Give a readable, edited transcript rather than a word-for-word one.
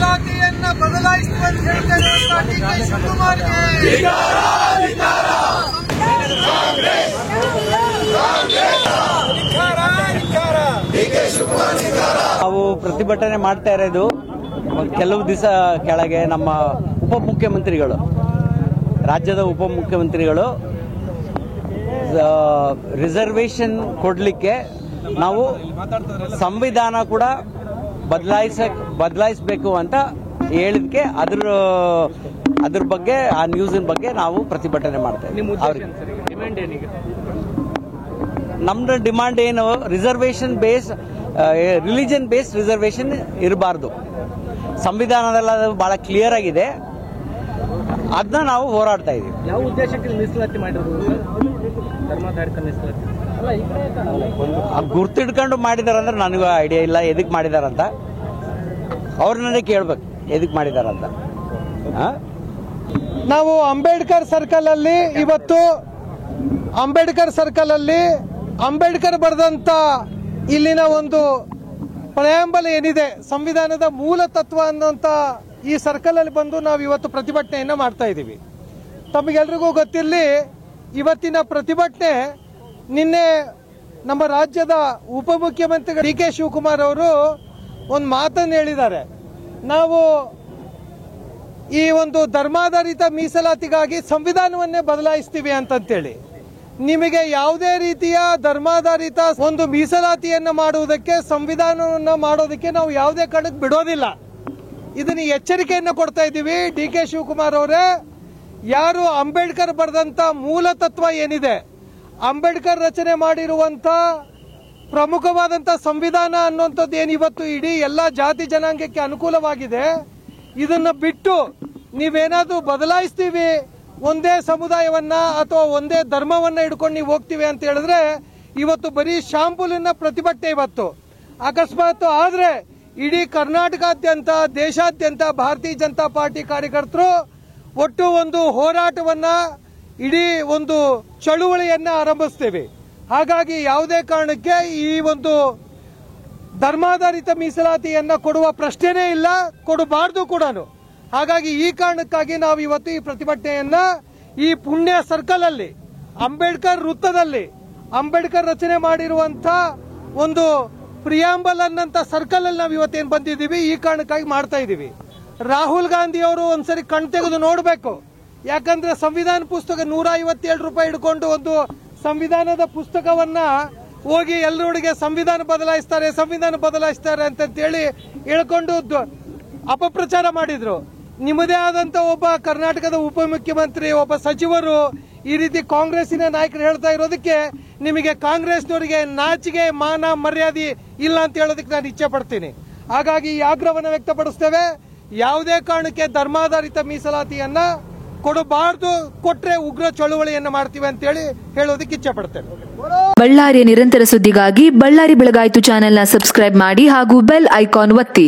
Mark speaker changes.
Speaker 1: ಮೀಸಲಾತಿಯನ್ನ ಬದಲಾಯಿಸುವಂತ ಹೇಳ್ತಿರುವಂತಹ ಡಿ.ಕೆ. ಶಿವಕುಮಾರ್ಗೆ
Speaker 2: ನಾವು ಪ್ರತಿಭಟನೆ ಮಾಡ್ತಾ ಇರೋದು ಕೆಲವು ದಿವಸ ಕೆಳಗೆ ನಮ್ಮ ಉಪಮುಖ್ಯಮಂತ್ರಿಗಳು, ರಾಜ್ಯದ ಉಪಮುಖ್ಯಮಂತ್ರಿಗಳು ರಿಸರ್ವೇಶನ್ ಕೊಡಲಿಕ್ಕೆ ನಾವು ಸಂವಿಧಾನ ಕೂಡ ಬದಲಾಯಿಸಬೇಕು ಅಂತ ಹೇಳಿದಕ್ಕೆ ಅದ್ರ ಬಗ್ಗೆ ಆ ನ್ಯೂಸಿನ ಬಗ್ಗೆ ನಾವು ಪ್ರತಿಭಟನೆ ಮಾಡ್ತಾ ಇದ್ದೀವಿ. ನಮ್ದು ಡಿಮಾಂಡ್ ಏನು, reservation base religion based reservation ಇರಬಾರ್ದು. ಸಂವಿಧಾನದಲ್ಲಿ ಅದು ಬಹಳ ಕ್ಲಿಯರ್ ಆಗಿದೆ, ಅದನ್ನ ನಾವು ಹೋರಾಡ್ತಾ ಇದ್ದೀವಿ.
Speaker 3: ಯಾವ ಉದ್ದೇಶಕ್ಕೆ ಮೀಸಲಾತಿ ಮಾಡಿರೋದು? ಧರ್ಮಾಧಾರಿತ ಮೀಸಲಾತಿ
Speaker 2: ಗುರ್ತಿಡ್ಕೊಂಡು ಮಾಡಿದಾರಂದ್ರೆ ನನಗೂ ಐಡಿಯಾ ಇಲ್ಲ ಎದಕ್ ಮಾಡಿದಾರಂತ. ಅವ್ರು ನನಗೆ ಕೇಳ್ಬೇಕು ಎದಕ್ ಮಾಡಿದಾರಂತ.
Speaker 1: ನಾವು ಅಂಬೇಡ್ಕರ್ ಸರ್ಕಲ್ ಅಲ್ಲಿ ಇವತ್ತು ಅಂಬೇಡ್ಕರ್ ಬರೆದಂತ ಇಲ್ಲಿನ ಒಂದು ಪ್ರೆಯಾಂಬಲ್ ಏನಿದೆ, ಸಂವಿಧಾನದ ಮೂಲ ತತ್ವ ಅನ್ನುವಂತ ಈ ಸರ್ಕಲ್ ಅಲ್ಲಿ ಬಂದು ನಾವು ಇವತ್ತು ಪ್ರತಿಭಟನೆಯನ್ನ ಮಾಡ್ತಾ ಇದ್ದೀವಿ. ತಮಗೆಲ್ರಿಗೂ ಗೊತ್ತಿರಲಿ, ಇವತ್ತಿನ ಪ್ರತಿಭಟನೆ ನಿನ್ನೆ ನಮ್ಮ ರಾಜ್ಯದ ಉಪಮುಖ್ಯಮಂತ್ರಿ ಡಿ.ಕೆ. ಶಿವಕುಮಾರ್ ಅವರು ಒಂದು ಮಾತನ್ನು ಹೇಳಿದ್ದಾರೆ. ನಾವು ಈ ಒಂದು ಧರ್ಮಾಧಾರಿತ ಮೀಸಲಾತಿಗಾಗಿ ಸಂವಿಧಾನವನ್ನೇ ಬದಲಾಯಿಸ್ತೀವಿ ಅಂತಂತೇಳಿ. ನಿಮಗೆ ಯಾವುದೇ ರೀತಿಯ ಧರ್ಮಾಧಾರಿತ ಒಂದು ಮೀಸಲಾತಿಯನ್ನು ಮಾಡುವುದಕ್ಕೆ, ಸಂವಿಧಾನವನ್ನು ಮಾಡೋದಕ್ಕೆ ನಾವು ಯಾವುದೇ ಕಾರಣಕ್ಕೆ ಬಿಡೋದಿಲ್ಲ. ಇದನ್ನ ಎಚ್ಚರಿಕೆಯನ್ನು ಕೊಡ್ತಾ ಇದ್ದೀವಿ. ಡಿ.ಕೆ. ಶಿವಕುಮಾರ್ ಅವರೇ, ಯಾರು ಅಂಬೇಡ್ಕರ್ ಬರೆದಂತ ಮೂಲ ತತ್ವ ಏನಿದೆ, ಅಂಬೇಡ್ಕರ್ ರಚನೆ ಮಾಡಿರುವಂತ ಪ್ರಮುಖವಾದಂತ ಸಂವಿಧಾನ ಅನ್ನುವಂಥದ್ದು ಏನು ಇವತ್ತು ಇಡೀ ಎಲ್ಲ ಜಾತಿ ಜನಾಂಗಕ್ಕೆ ಅನುಕೂಲವಾಗಿದೆ, ಇದನ್ನ ಬಿಟ್ಟು ನೀವೇನಾದ್ರೂ ಬದಲಾಯಿಸ್ತೀವಿ, ಒಂದೇ ಸಮುದಾಯವನ್ನ ಅಥವಾ ಒಂದೇ ಧರ್ಮವನ್ನ ಹಿಡ್ಕೊಂಡು ನೀವು ಹೋಗ್ತೀವಿ ಅಂತ ಹೇಳಿದ್ರೆ ಇವತ್ತು ಬರೀ ಶಾಂಪೂಲಿನ ಪ್ರತಿಭಟನೆ. ಇವತ್ತು ಅಕಸ್ಮಾತ್ ಆದ್ರೆ ಇಡೀ ಕರ್ನಾಟಕಾದ್ಯಂತ, ದೇಶಾದ್ಯಂತ ಭಾರತೀಯ ಜನತಾ ಪಾರ್ಟಿ ಕಾರ್ಯಕರ್ತರು ಒಟ್ಟು ಒಂದು ಹೋರಾಟವನ್ನ, ಇಡೀ ಒಂದು ಚಳುವಳಿಯನ್ನ ಆರಂಭಿಸ್ತೇವೆ. ಹಾಗಾಗಿ ಯಾವುದೇ ಕಾರಣಕ್ಕೆ ಈ ಒಂದು ಧರ್ಮಾಧಾರಿತ ಮೀಸಲಾತಿಯನ್ನ ಕೊಡುವ ಪ್ರಶ್ನೆನೇ ಇಲ್ಲ, ಕೊಡಬಾರ್ದು ಕೂಡ. ಹಾಗಾಗಿ ಈ ಕಾರಣಕ್ಕಾಗಿ ನಾವು ಇವತ್ತು ಈ ಪ್ರತಿಭಟನೆಯನ್ನ ಈ ಪುಣ್ಯ ಸರ್ಕಲ್ ಅಲ್ಲಿ, ಅಂಬೇಡ್ಕರ್ ವೃತ್ತದಲ್ಲಿ, ಅಂಬೇಡ್ಕರ್ ರಚನೆ ಮಾಡಿರುವಂತ ಒಂದು ಪ್ರಿಯಾಂಬಲ್ ಅನ್ನಂತ ಸರ್ಕಲ್ ಅಲ್ಲಿ ನಾವು ಇವತ್ತೇನು ಬಂದಿದ್ದೀವಿ, ಈ ಕಾರಣಕ್ಕಾಗಿ ಮಾಡ್ತಾ ಇದ್ದೀವಿ. ರಾಹುಲ್ ಗಾಂಧಿ ಅವರು ಒಂದ್ಸರಿ ಕಣ್ ತೆಗೆದು ನೋಡಬೇಕು. ಯಾಕಂದ್ರೆ ಸಂವಿಧಾನ ಪುಸ್ತಕ 157 ರೂಪಾಯಿ ಹಿಡ್ಕೊಂಡು ಒಂದು ಸಂವಿಧಾನದ ಪುಸ್ತಕವನ್ನ ಹೋಗಿ ಎಲ್ಲರೊಳಗೆ ಸಂವಿಧಾನ ಬದಲಾಯಿಸ್ತಾರೆ ಅಂತೇಳಿ ಹೇಳ್ಕೊಂಡು ಅಪಪ್ರಚಾರ ಮಾಡಿದ್ರು. ನಿಮ್ಮದೇ ಆದಂತ ಒಬ್ಬ ಕರ್ನಾಟಕದ ಉಪಮುಖ್ಯಮಂತ್ರಿ, ಒಬ್ಬ ಸಚಿವರು ಈ ರೀತಿ ಕಾಂಗ್ರೆಸ್ಸಿನ ನಾಯಕರು ಹೇಳ್ತಾ ಇರೋದಕ್ಕೆ ನಿಮಗೆ ಕಾಂಗ್ರೆಸ್ನವರಿಗೆ ನಾಚಿಕೆ, ಮಾನ, ಮರ್ಯಾದೆ ಇಲ್ಲ ಅಂತ ಹೇಳೋದಕ್ಕೆ ನಾನು ಇಚ್ಛೆ ಪಡ್ತೀನಿ. ಹಾಗಾಗಿ ಈ ಆಗ್ರಹವನ್ನು ವ್ಯಕ್ತಪಡಿಸ್ತೇವೆ. ಯಾವುದೇ ಕಾರಣಕ್ಕೆ ಧರ್ಮಾಧಾರಿತ ಮೀಸಲಾತಿಯನ್ನ ಕೊಡಬಾರ್ದು, ಕೊಟ್ರೆ ಉಗ್ರ ಚಳುವಳಿಯನ್ನ ಮಾಡ್ತೀವಿ ಅಂತ ಹೇಳೋದಕ್ಕೆ ಇಚ್ಛೆ ಪಡ್ತೇನೆ.
Speaker 4: ಬಳ್ಳಾರಿಯ ನಿರಂತರ ಸುದ್ದಿಗಾಗಿ ಬಳ್ಳಾರಿ ಬೆಳಗಾಯಿತು ಚಾನೆಲ್ನ ಸಬ್ಸ್ಕ್ರೈಬ್ ಮಾಡಿ ಹಾಗೂ ಬೆಲ್ ಐಕಾನ್ ಒತ್ತಿ.